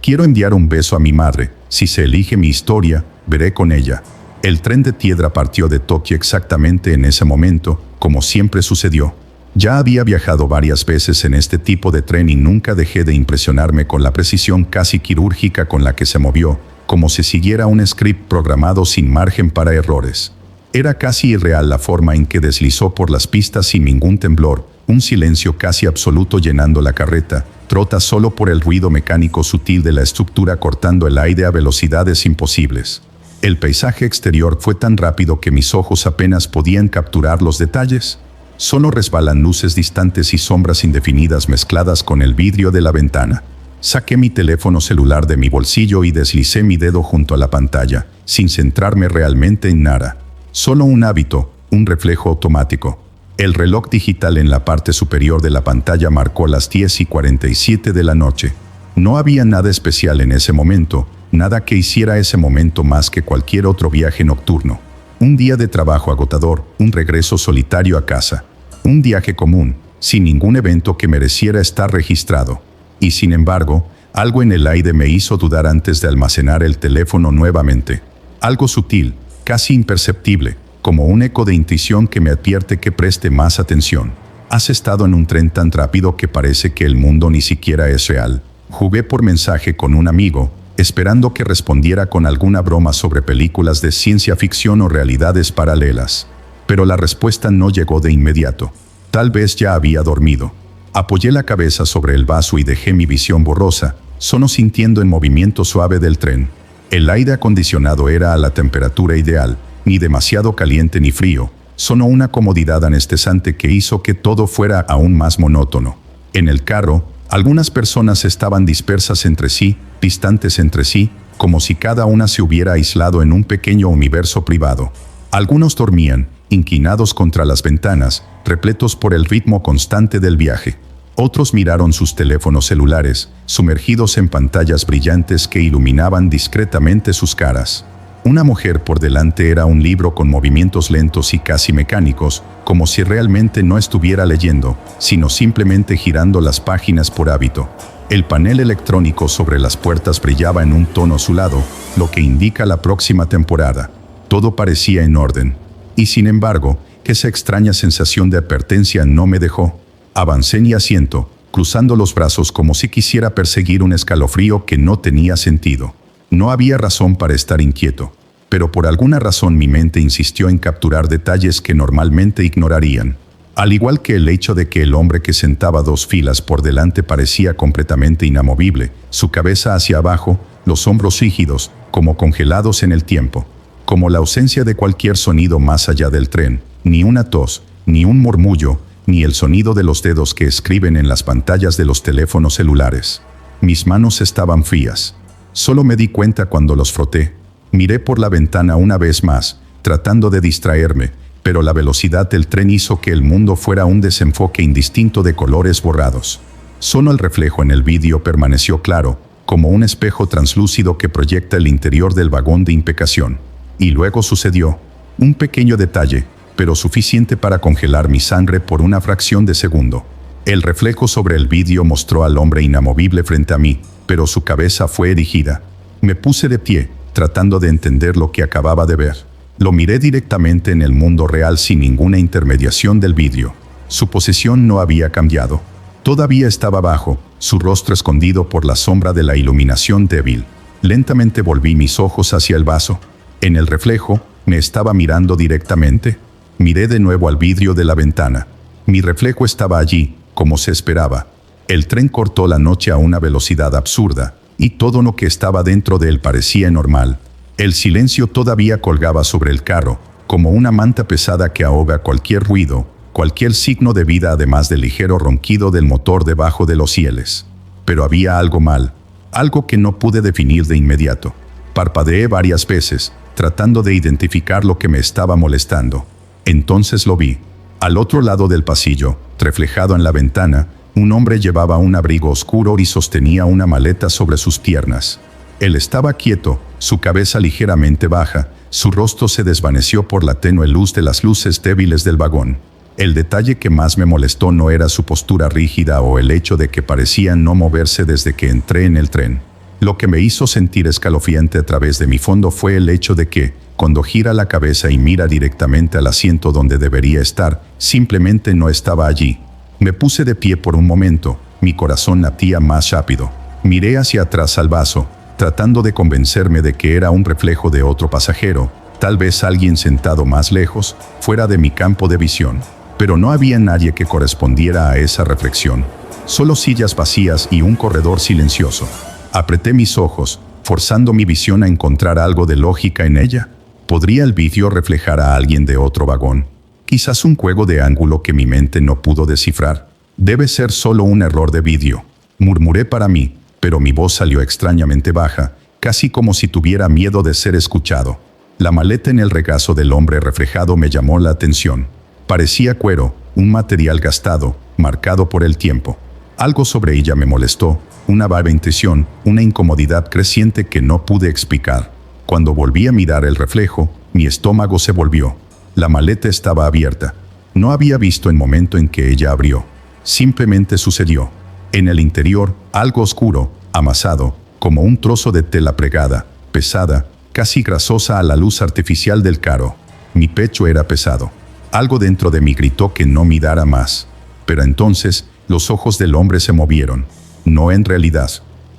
Quiero enviar un beso a mi madre. Si se elige mi historia, veré con ella. El tren de piedra partió de Tokio exactamente en ese momento, como siempre sucedió. Ya había viajado varias veces en este tipo de tren y nunca dejé de impresionarme con la precisión casi quirúrgica con la que se movió, como si siguiera un script programado sin margen para errores. Era casi irreal la forma en que deslizó por las pistas sin ningún temblor, un silencio casi absoluto llenando la carreta, trota solo por el ruido mecánico sutil de la estructura cortando el aire a velocidades imposibles. El paisaje exterior fue tan rápido que mis ojos apenas podían capturar los detalles. Solo resbalan luces distantes y sombras indefinidas mezcladas con el vidrio de la ventana. Saqué mi teléfono celular de mi bolsillo y deslicé mi dedo junto a la pantalla, sin centrarme realmente en nada. Solo un hábito, un reflejo automático. El reloj digital en la parte superior de la pantalla marcó las 10:47 de la noche. No había nada especial en ese momento, nada que hiciera ese momento más que cualquier otro viaje nocturno. Un día de trabajo agotador, un regreso solitario a casa. Un viaje común, sin ningún evento que mereciera estar registrado. Y sin embargo, algo en el aire me hizo dudar antes de almacenar el teléfono nuevamente. Algo sutil, casi imperceptible, como un eco de intuición que me advierte que preste más atención. ¿Has estado en un tren tan rápido que parece que el mundo ni siquiera es real? Jugué por mensaje con un amigo, esperando que respondiera con alguna broma sobre películas de ciencia ficción o realidades paralelas. Pero la respuesta no llegó de inmediato. Tal vez ya había dormido. Apoyé la cabeza sobre el vaso y dejé mi visión borrosa, solo sintiendo el movimiento suave del tren. El aire acondicionado era a la temperatura ideal, ni demasiado caliente ni frío, solo una comodidad anestesiante que hizo que todo fuera aún más monótono. En el carro, algunas personas estaban dispersas entre sí, distantes entre sí, como si cada una se hubiera aislado en un pequeño universo privado. Algunos dormían, inclinados contra las ventanas, repletos por el ritmo constante del viaje. Otros miraron sus teléfonos celulares, sumergidos en pantallas brillantes que iluminaban discretamente sus caras. Una mujer por delante era un libro con movimientos lentos y casi mecánicos, como si realmente no estuviera leyendo, sino simplemente girando las páginas por hábito. El panel electrónico sobre las puertas brillaba en un tono azulado, lo que indica la próxima temporada. Todo parecía en orden. Y sin embargo, esa extraña sensación de advertencia no me dejó. Avancé en mi asiento, cruzando los brazos como si quisiera perseguir un escalofrío que no tenía sentido. No había razón para estar inquieto, pero por alguna razón mi mente insistió en capturar detalles que normalmente ignorarían. Al igual que el hecho de que el hombre que sentaba 2 filas por delante parecía completamente inamovible, su cabeza hacia abajo, los hombros rígidos, como congelados en el tiempo. Como la ausencia de cualquier sonido más allá del tren, ni una tos, ni un murmullo, ni el sonido de los dedos que escriben en las pantallas de los teléfonos celulares. Mis manos estaban frías. Solo me di cuenta cuando los froté. Miré por la ventana una vez más, tratando de distraerme, pero la velocidad del tren hizo que el mundo fuera un desenfoque indistinto de colores borrados. Solo el reflejo en el vidrio permaneció claro, como un espejo translúcido que proyecta el interior del vagón de impecación. Y luego sucedió. Un pequeño detalle, pero suficiente para congelar mi sangre por una fracción de segundo. El reflejo sobre el vidrio mostró al hombre inamovible frente a mí, pero su cabeza fue erigida. Me puse de pie, tratando de entender lo que acababa de ver. Lo miré directamente en el mundo real sin ninguna intermediación del vidrio. Su posición no había cambiado. Todavía estaba abajo, su rostro escondido por la sombra de la iluminación débil. Lentamente volví mis ojos hacia el vaso. En el reflejo, me estaba mirando directamente. Miré de nuevo al vidrio de la ventana. Mi reflejo estaba allí, como se esperaba. El tren cortó la noche a una velocidad absurda, y todo lo que estaba dentro de él parecía normal. El silencio todavía colgaba sobre el carro, como una manta pesada que ahoga cualquier ruido, cualquier signo de vida además del ligero ronquido del motor debajo de los cielos. Pero había algo mal, algo que no pude definir de inmediato. Parpadeé varias veces, tratando de identificar lo que me estaba molestando. Entonces lo vi. Al otro lado del pasillo, reflejado en la ventana, un hombre llevaba un abrigo oscuro y sostenía una maleta sobre sus piernas. Él estaba quieto, su cabeza ligeramente baja, su rostro se desvaneció por la tenue luz de las luces débiles del vagón. El detalle que más me molestó no era su postura rígida o el hecho de que parecía no moverse desde que entré en el tren. Lo que me hizo sentir escalofriante a través de mi fondo fue el hecho de que, cuando gira la cabeza y mira directamente al asiento donde debería estar, simplemente no estaba allí. Me puse de pie por un momento, mi corazón latía más rápido. Miré hacia atrás al vaso, tratando de convencerme de que era un reflejo de otro pasajero, tal vez alguien sentado más lejos, fuera de mi campo de visión. Pero no había nadie que correspondiera a esa reflexión. Solo sillas vacías y un corredor silencioso. Apreté mis ojos, forzando mi visión a encontrar algo de lógica en ella. ¿Podría el vidrio reflejar a alguien de otro vagón? Quizás un juego de ángulo que mi mente no pudo descifrar. Debe ser solo un error de vidrio. Murmuré para mí, pero mi voz salió extrañamente baja, casi como si tuviera miedo de ser escuchado. La maleta en el regazo del hombre reflejado me llamó la atención. Parecía cuero, un material gastado, marcado por el tiempo. Algo sobre ella me molestó, una vaga impresión, una incomodidad creciente que no pude explicar. Cuando volví a mirar el reflejo, mi estómago se volvió. La maleta estaba abierta. No había visto el momento en que ella abrió. Simplemente sucedió. En el interior, algo oscuro, amasado, como un trozo de tela plegada, pesada, casi grasosa a la luz artificial del carro. Mi pecho era pesado. Algo dentro de mí gritó que no mirara más. Pero entonces, los ojos del hombre se movieron. No en realidad.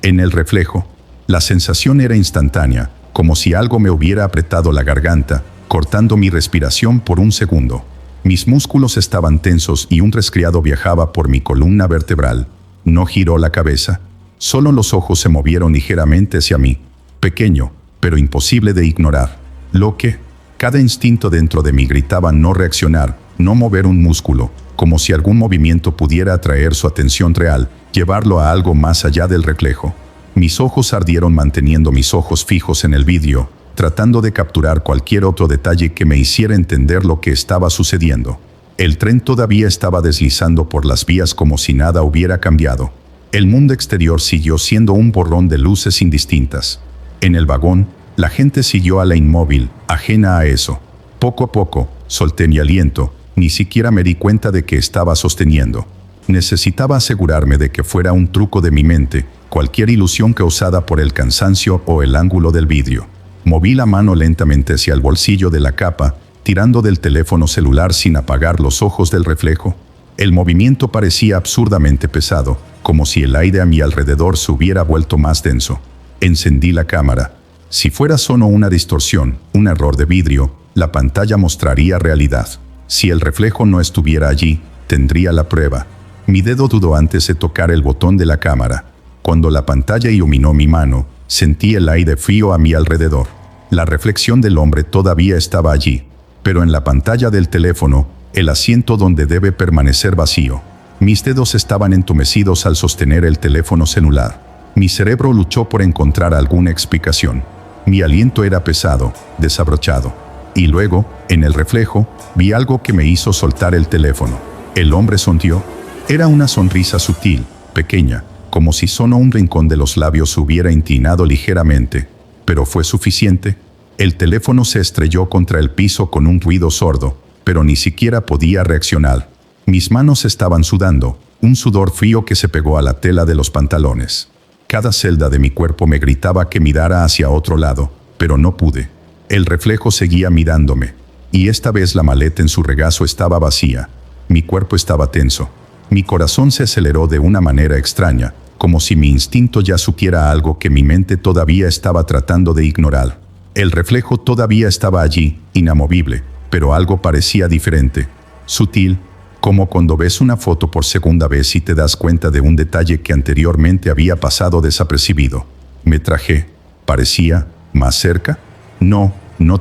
En el reflejo. La sensación era instantánea, como si algo me hubiera apretado la garganta, cortando mi respiración por un segundo. Mis músculos estaban tensos y un resfriado viajaba por mi columna vertebral. No giró la cabeza. Solo los ojos se movieron ligeramente hacia mí. Pequeño, pero imposible de ignorar. Lo que, cada instinto dentro de mí gritaba no reaccionar, no mover un músculo, como si algún movimiento pudiera atraer su atención real, llevarlo a algo más allá del reflejo. Mis ojos ardieron manteniendo mis ojos fijos en el vidrio, tratando de capturar cualquier otro detalle que me hiciera entender lo que estaba sucediendo. El tren todavía estaba deslizando por las vías como si nada hubiera cambiado. El mundo exterior siguió siendo un borrón de luces indistintas. En el vagón, la gente siguió a la inmóvil, ajena a eso. Poco a poco, solté mi aliento, ni siquiera me di cuenta de que estaba sosteniendo. Necesitaba asegurarme de que fuera un truco de mi mente, cualquier ilusión causada por el cansancio o el ángulo del vidrio. Moví la mano lentamente hacia el bolsillo de la capa, tirando del teléfono celular sin apagar los ojos del reflejo. El movimiento parecía absurdamente pesado, como si el aire a mi alrededor se hubiera vuelto más denso. Encendí la cámara. Si fuera solo una distorsión, un error de vidrio, la pantalla mostraría realidad. Si el reflejo no estuviera allí, tendría la prueba. Mi dedo dudó antes de tocar el botón de la cámara. Cuando la pantalla iluminó mi mano, sentí el aire frío a mi alrededor. La reflexión del hombre todavía estaba allí, pero en la pantalla del teléfono, el asiento donde debe permanecer vacío. Mis dedos estaban entumecidos al sostener el teléfono celular. Mi cerebro luchó por encontrar alguna explicación. Mi aliento era pesado, desabrochado. Y luego, en el reflejo, vi algo que me hizo soltar el teléfono. El hombre sonrió. Era una sonrisa sutil, pequeña, como si solo un rincón de los labios se hubiera inclinado ligeramente. Pero fue suficiente. El teléfono se estrelló contra el piso con un ruido sordo, pero ni siquiera podía reaccionar. Mis manos estaban sudando, un sudor frío que se pegó a la tela de los pantalones. Cada celda de mi cuerpo me gritaba que mirara hacia otro lado, pero no pude. El reflejo seguía mirándome, y esta vez la maleta en su regazo estaba vacía. Mi cuerpo estaba tenso. Mi corazón se aceleró de una manera extraña, como si mi instinto ya supiera algo que mi mente todavía estaba tratando de ignorar. El reflejo todavía estaba allí, inamovible, pero algo parecía diferente, sutil, como cuando ves una foto por segunda vez y te das cuenta de un detalle que anteriormente había pasado desapercibido. Me traje. ¿Parecía más cerca? No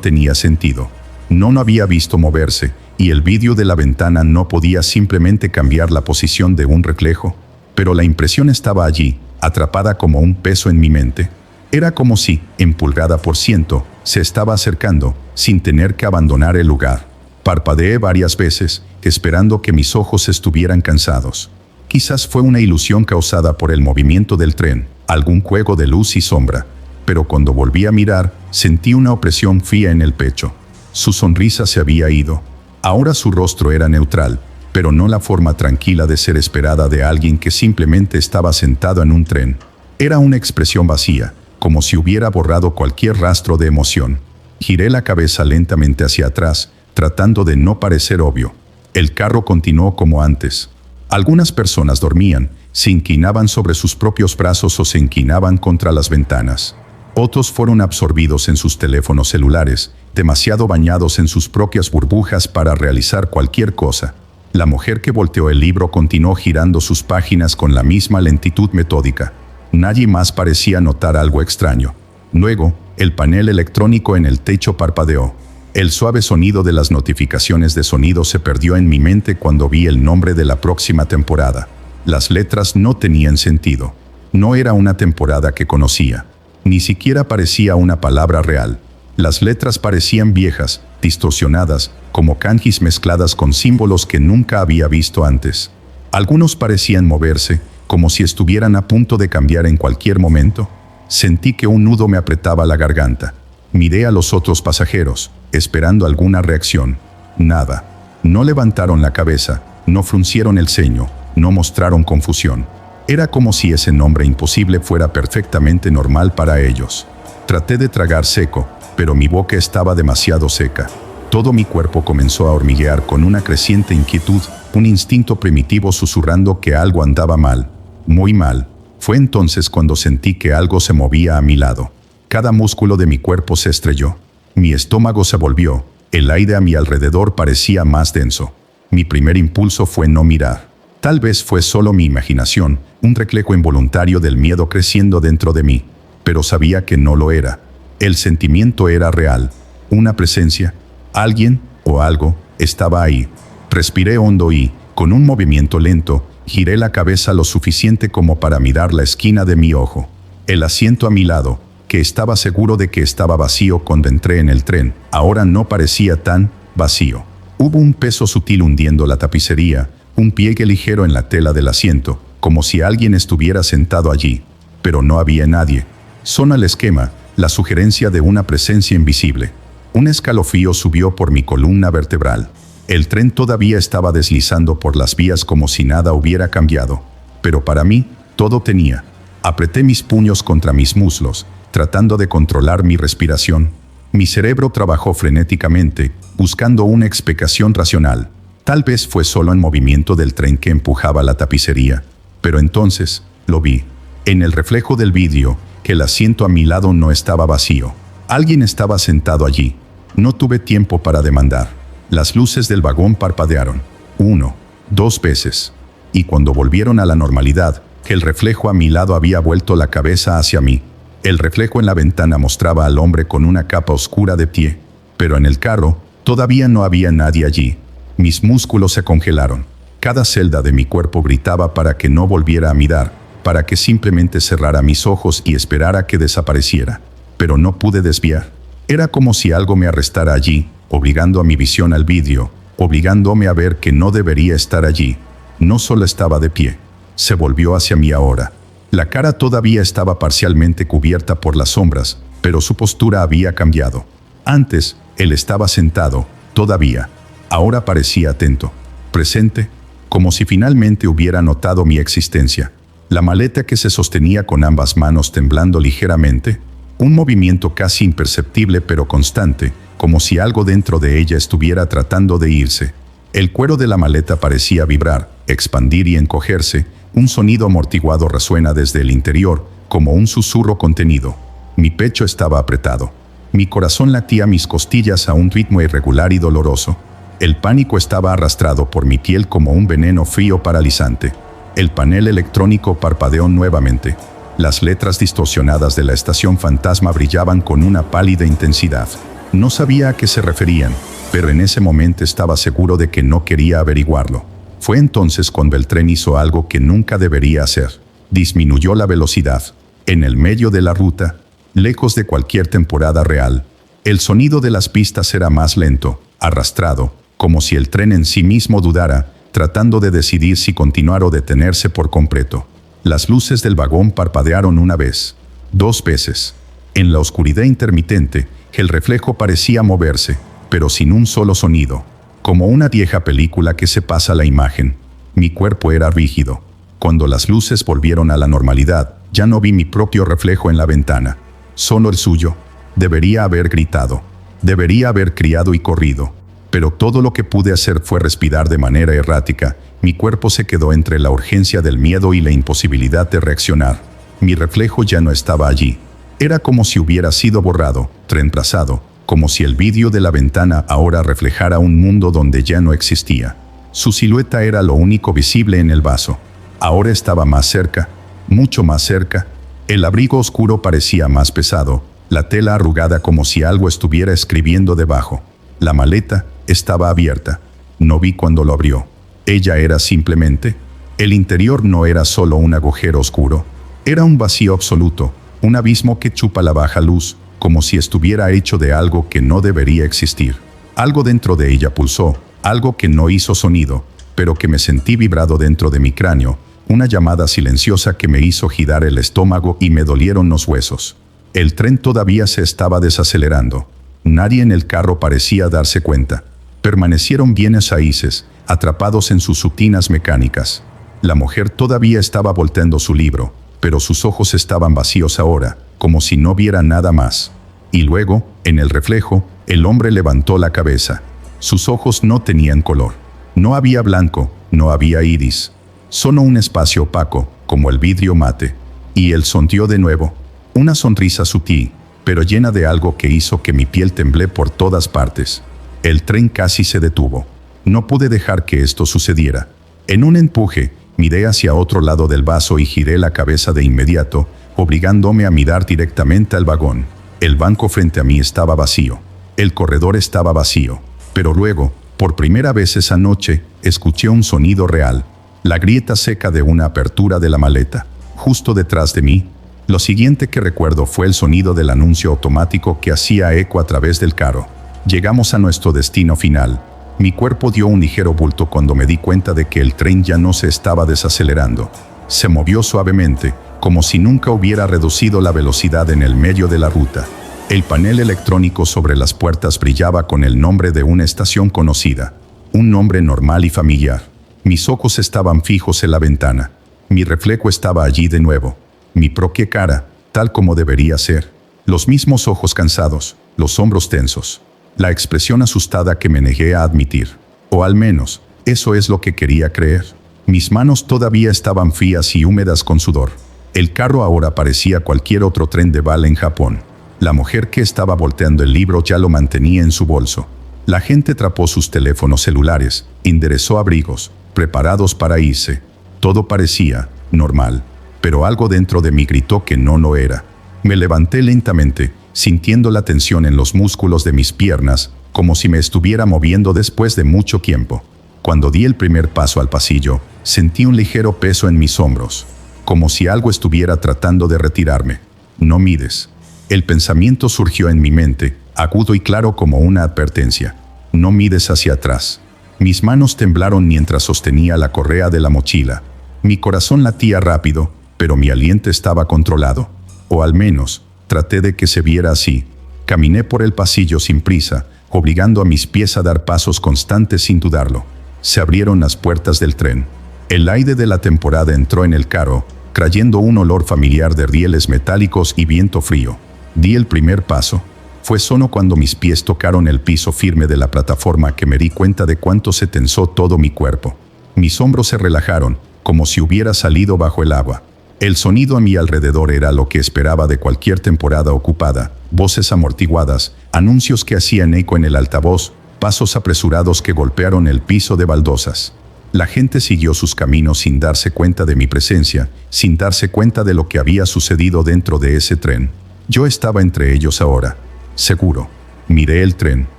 tenía sentido. No había visto moverse, y el vidrio de la ventana no podía simplemente cambiar la posición de un reflejo. Pero la impresión estaba allí, atrapada como un peso en mi mente. Era como si, empulgada por ciento, se estaba acercando, sin tener que abandonar el lugar. Parpadeé varias veces, esperando que mis ojos estuvieran cansados. Quizás fue una ilusión causada por el movimiento del tren, algún juego de luz y sombra. Pero cuando volví a mirar, sentí una opresión fría en el pecho. Su sonrisa se había ido. Ahora su rostro era neutral, pero no la forma tranquila de ser esperada de alguien que simplemente estaba sentado en un tren. Era una expresión vacía, como si hubiera borrado cualquier rastro de emoción. Giré la cabeza lentamente hacia atrás, tratando de no parecer obvio. El carro continuó como antes. Algunas personas dormían, se inclinaban sobre sus propios brazos o se inclinaban contra las ventanas. Otros fueron absorbidos en sus teléfonos celulares, demasiado bañados en sus propias burbujas para realizar cualquier cosa. La mujer que volteó el libro continuó girando sus páginas con la misma lentitud metódica. Nadie más parecía notar algo extraño. Luego, el panel electrónico en el techo parpadeó. El suave sonido de las notificaciones de sonido se perdió en mi mente cuando vi el nombre de la próxima temporada. Las letras no tenían sentido. No era una temporada que conocía. Ni siquiera parecía una palabra real. Las letras parecían viejas, distorsionadas, como kanjis mezcladas con símbolos que nunca había visto antes. Algunos parecían moverse, como si estuvieran a punto de cambiar en cualquier momento. Sentí que un nudo me apretaba la garganta. Miré a los otros pasajeros, esperando alguna reacción. Nada. No levantaron la cabeza, no fruncieron el ceño, no mostraron confusión. Era como si ese nombre imposible fuera perfectamente normal para ellos. Traté de tragar seco, pero mi boca estaba demasiado seca. Todo mi cuerpo comenzó a hormiguear con una creciente inquietud, un instinto primitivo susurrando que algo andaba mal. Muy mal. Fue entonces cuando sentí que algo se movía a mi lado. Cada músculo de mi cuerpo se estrelló. Mi estómago se volvió. El aire a mi alrededor parecía más denso. Mi primer impulso fue no mirar. Tal vez fue solo mi imaginación, un reflejo involuntario del miedo creciendo dentro de mí. Pero sabía que no lo era. El sentimiento era real. Una presencia, alguien o algo, estaba ahí. Respiré hondo y, con un movimiento lento, giré la cabeza lo suficiente como para mirar la esquina de mi ojo. El asiento a mi lado, que estaba seguro de que estaba vacío cuando entré en el tren, ahora no parecía tan vacío. Hubo un peso sutil hundiendo la tapicería, un pliegue ligero en la tela del asiento, como si alguien estuviera sentado allí. Pero no había nadie. Sonó el esquema, la sugerencia de una presencia invisible. Un escalofrío subió por mi columna vertebral. El tren todavía estaba deslizando por las vías como si nada hubiera cambiado. Pero para mí, todo tenía. Apreté mis puños contra mis muslos, tratando de controlar mi respiración. Mi cerebro trabajó frenéticamente, buscando una explicación racional. Tal vez fue solo el movimiento del tren que empujaba la tapicería. Pero entonces, lo vi. En el reflejo del vidrio, que el asiento a mi lado no estaba vacío. Alguien estaba sentado allí. No tuve tiempo para demandar. Las luces del vagón parpadearon. 1, 2 veces. Y cuando volvieron a la normalidad, el reflejo a mi lado había vuelto la cabeza hacia mí. El reflejo en la ventana mostraba al hombre con una capa oscura de pie. Pero en el carro, todavía no había nadie allí. Mis músculos se congelaron. Cada celda de mi cuerpo gritaba para que no volviera a mirar, para que simplemente cerrara mis ojos y esperara que desapareciera. Pero no pude desviar. Era como si algo me arrestara allí, obligando a mi visión al vidrio, obligándome a ver que no debería estar allí. No solo estaba de pie. Se volvió hacia mí ahora. La cara todavía estaba parcialmente cubierta por las sombras, pero su postura había cambiado. Antes, él estaba sentado, todavía. Ahora parecía atento, presente, como si finalmente hubiera notado mi existencia. La maleta que se sostenía con ambas manos temblando ligeramente, un movimiento casi imperceptible pero constante, como si algo dentro de ella estuviera tratando de irse. El cuero de la maleta parecía vibrar, expandir y encogerse. Un sonido amortiguado resuena desde el interior, como un susurro contenido. Mi pecho estaba apretado. Mi corazón latía mis costillas a un ritmo irregular y doloroso. El pánico estaba arrastrado por mi piel como un veneno frío paralizante. El panel electrónico parpadeó nuevamente. Las letras distorsionadas de la estación fantasma brillaban con una pálida intensidad. No sabía a qué se referían, pero en ese momento estaba seguro de que no quería averiguarlo. Fue entonces cuando el tren hizo algo que nunca debería hacer. Disminuyó la velocidad. En el medio de la ruta, lejos de cualquier temporada real, el sonido de las pistas era más lento, arrastrado, como si el tren en sí mismo dudara, tratando de decidir si continuar o detenerse por completo. Las luces del vagón parpadearon una vez, 2 veces. En la oscuridad intermitente, el reflejo parecía moverse, pero sin un solo sonido. Como una vieja película que se pasa la imagen. Mi cuerpo era rígido, Cuando las luces volvieron a la normalidad, ya no vi mi propio reflejo en la ventana, solo el suyo. Debería haber gritado. Debería haber criado y corrido. Pero todo lo que pude hacer fue respirar de manera errática. Mi cuerpo se quedó entre la urgencia del miedo y la imposibilidad de reaccionar. Mi reflejo ya no estaba allí. Era como si hubiera sido borrado, reemplazado, como si el vidrio de la ventana ahora reflejara un mundo donde ya no existía. Su silueta era lo único visible en el vaso. Ahora estaba más cerca, mucho más cerca. El abrigo oscuro parecía más pesado, la tela arrugada como si algo estuviera escribiendo debajo. La maleta estaba abierta. No vi cuando lo abrió. Ella era simplemente. El interior no era solo un agujero oscuro. Era un vacío absoluto, un abismo que chupa la baja luz, como si estuviera hecho de algo que no debería existir. Algo dentro de ella pulsó, algo que no hizo sonido, pero que me sentí vibrado dentro de mi cráneo, una llamada silenciosa que me hizo girar el estómago y me dolieron los huesos. El tren todavía se estaba desacelerando. Nadie en el carro parecía darse cuenta. Permanecieron bienes raíces, atrapados en sus rutinas mecánicas. La mujer todavía estaba volteando su libro, pero sus ojos estaban vacíos ahora, como si no viera nada más. Y luego, en el reflejo, el hombre levantó la cabeza. Sus ojos no tenían color. No había blanco, no había iris. Solo un espacio opaco, como el vidrio mate. Y él sonrió de nuevo. Una sonrisa sutil, pero llena de algo que hizo que mi piel temblé por todas partes. El tren casi se detuvo. No pude dejar que esto sucediera. En un empuje, miré hacia otro lado del vaso y giré la cabeza de inmediato, obligándome a mirar directamente al vagón. El banco frente a mí estaba vacío. El corredor estaba vacío. Pero luego, por primera vez esa noche, escuché un sonido real. La grieta seca de una apertura de la maleta. Justo detrás de mí. Lo siguiente que recuerdo fue el sonido del anuncio automático que hacía eco a través del carro. Llegamos a nuestro destino final. Mi cuerpo dio un ligero bulto cuando me di cuenta de que el tren ya no se estaba desacelerando. Se movió suavemente, como si nunca hubiera reducido la velocidad en el medio de la ruta. El panel electrónico sobre las puertas brillaba con el nombre de una estación conocida. Un nombre normal y familiar. Mis ojos estaban fijos en la ventana. Mi reflejo estaba allí de nuevo. Mi propia cara, tal como debería ser. Los mismos ojos cansados, los hombros tensos. La expresión asustada que me negué a admitir. O al menos, eso es lo que quería creer. Mis manos todavía estaban frías y húmedas con sudor. El carro ahora parecía cualquier otro tren de bala en Japón. La mujer que estaba volteando el libro ya lo mantenía en su bolso. La gente trapó sus teléfonos celulares, enderezó abrigos, preparados para irse. Todo parecía normal, pero algo dentro de mí gritó que no lo era. Me levanté lentamente, sintiendo la tensión en los músculos de mis piernas, como si me estuviera moviendo después de mucho tiempo. Cuando di el primer paso al pasillo, sentí un ligero peso en mis hombros, como si algo estuviera tratando de retirarme. No mires. El pensamiento surgió en mi mente, agudo y claro como una advertencia. No mires hacia atrás. Mis manos temblaron mientras sostenía la correa de la mochila. Mi corazón latía rápido, pero mi aliento estaba controlado. O al menos, traté de que se viera así. Caminé por el pasillo sin prisa, obligando a mis pies a dar pasos constantes sin dudarlo. Se abrieron las puertas del tren. El aire de la temporada entró en el carro, trayendo un olor familiar de rieles metálicos y viento frío. Di el primer paso. Fue solo cuando mis pies tocaron el piso firme de la plataforma que me di cuenta de cuánto se tensó todo mi cuerpo. Mis hombros se relajaron, como si hubiera salido bajo el agua. El sonido a mi alrededor era lo que esperaba de cualquier temporada ocupada. Voces amortiguadas, anuncios que hacían eco en el altavoz, pasos apresurados que golpearon el piso de baldosas. La gente siguió sus caminos sin darse cuenta de mi presencia, sin darse cuenta de lo que había sucedido dentro de ese tren. Yo estaba entre ellos ahora. Seguro. Miré el tren.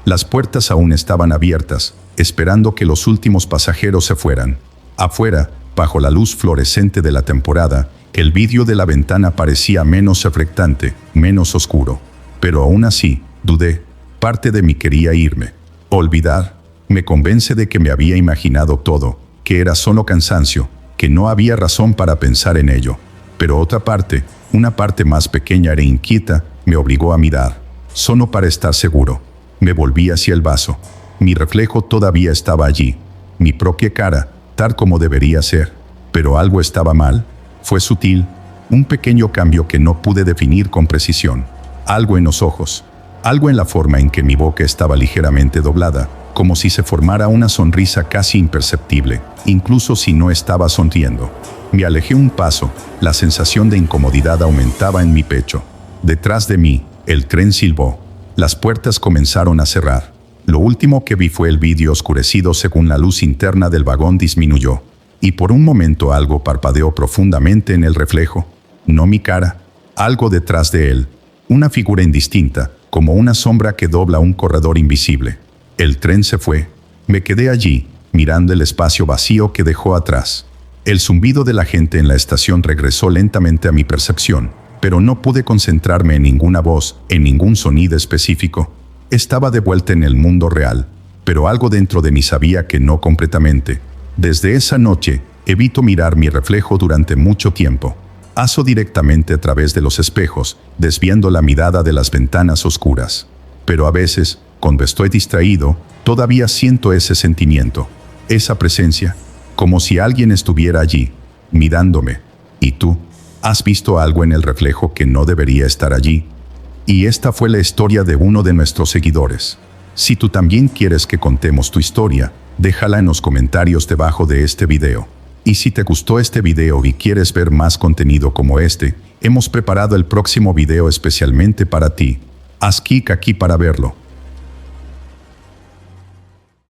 Las puertas aún estaban abiertas, esperando que los últimos pasajeros se fueran. Afuera, bajo la luz fluorescente de la temporada, el vidrio de la ventana parecía menos reflectante, menos oscuro. Pero aún así, dudé. Parte de mí quería irme. Olvidar. Me convence de que me había imaginado todo, que era solo cansancio, que no había razón para pensar en ello. Pero otra parte, una parte más pequeña e inquieta, me obligó a mirar. Solo para estar seguro. Me volví hacia el vaso. Mi reflejo todavía estaba allí. Mi propia cara, tal como debería ser. Pero algo estaba mal. Fue sutil, un pequeño cambio que no pude definir con precisión. Algo en los ojos, algo en la forma en que mi boca estaba ligeramente doblada, como si se formara una sonrisa casi imperceptible, incluso si no estaba sonriendo. Me alejé un paso, la sensación de incomodidad aumentaba en mi pecho. Detrás de mí, el tren silbó. Las puertas comenzaron a cerrar. Lo último que vi fue el vidrio oscurecido según la luz interna del vagón disminuyó. Y por un momento algo parpadeó profundamente en el reflejo. No mi cara, algo detrás de él. Una figura indistinta, como una sombra que dobla un corredor invisible. El tren se fue. Me quedé allí, mirando el espacio vacío que dejó atrás. El zumbido de la gente en la estación regresó lentamente a mi percepción, pero no pude concentrarme en ninguna voz, en ningún sonido específico. Estaba de vuelta en el mundo real, pero algo dentro de mí sabía que no completamente. Desde esa noche, evito mirar mi reflejo durante mucho tiempo. Paso directamente a través de los espejos, desviando la mirada de las ventanas oscuras. Pero a veces, cuando estoy distraído, todavía siento ese sentimiento, esa presencia, como si alguien estuviera allí, mirándome. ¿Y tú? ¿Has visto algo en el reflejo que no debería estar allí? Y esta fue la historia de uno de nuestros seguidores. Si tú también quieres que contemos tu historia, déjala en los comentarios debajo de este video. Y si te gustó este video y quieres ver más contenido como este, hemos preparado el próximo video especialmente para ti. Haz clic aquí para verlo.